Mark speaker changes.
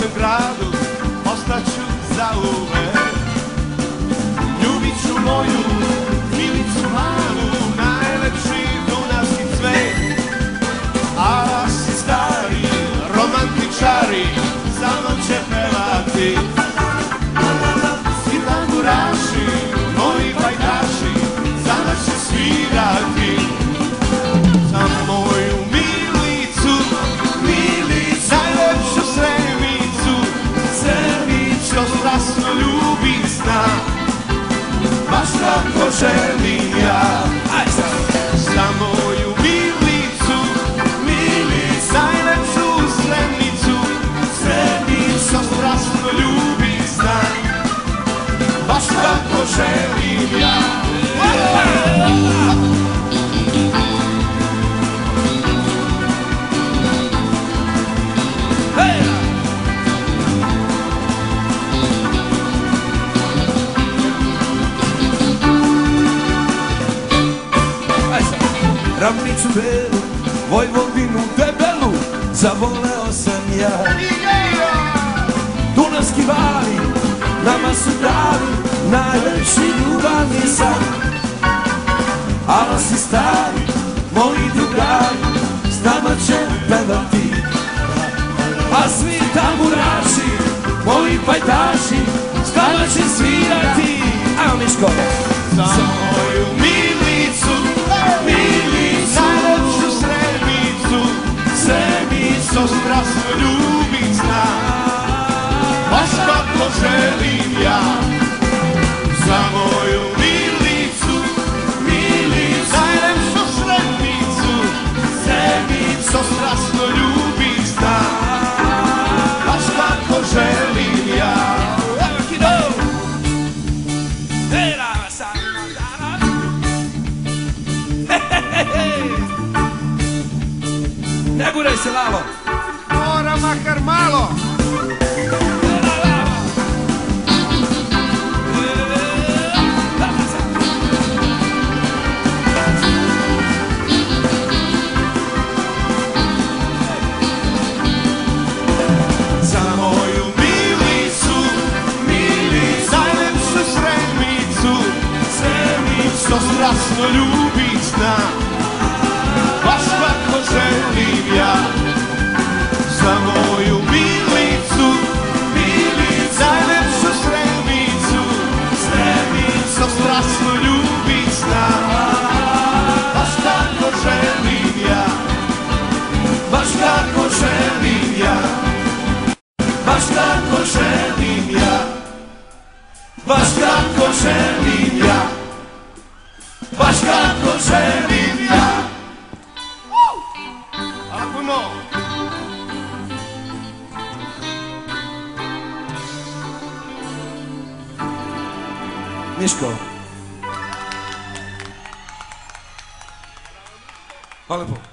Speaker 1: našem gradu ostaću zauvek. Ljubit ću moju Milicu malu, najlepši dunavski cvet. A si stari romantičari samo će pevati. Svi tamburaši, moji pajdaši, za nas će svirati. Za moju Milicu, Milicu, najlepšu Sremicu, Sremicu, strasno ljubisna, baš kako želim ja. Za moju Milicu, Milicu, najlepšu Sremicu, Sremicu, strasno ljubisna, baš kako želim ja.
Speaker 2: Ravnicu belu, Vojvodinu debelu, zavoleo sam ja. Dunavski vali, nama su dali najlepši ljubavni san. Ala si stari, moji drugari, s nama će pevati. A svi tamburaši, moji pajtaši, s nama će svirati. Ajmo Miško!
Speaker 1: Za moju Milicu, Milicu, najlepšu Sremicu, Sremicu, strasno ljubisna, baš kako želim ja. Za moju Milicu, Milicu, najlepšu Sremicu, Sremicu, strasno ljubisna, baš kako želim ja.
Speaker 2: Ne guraj se, Lalo!
Speaker 1: Mora makar malo! Za moju Milicu, Milicu, najlepšu Sremicu, Sremicu, strasno ljubisna, baš kako želim ja. Za moju Milicu, Milicu, najlepšu Sremicu, Sremicu, strasno ljubisna, baš kako želim ja. Baš kako želim ja. Baš kako želim ja. Baš kako želim ja. Baš kako želim ja. Puno!
Speaker 2: Miško! Hvala lepo.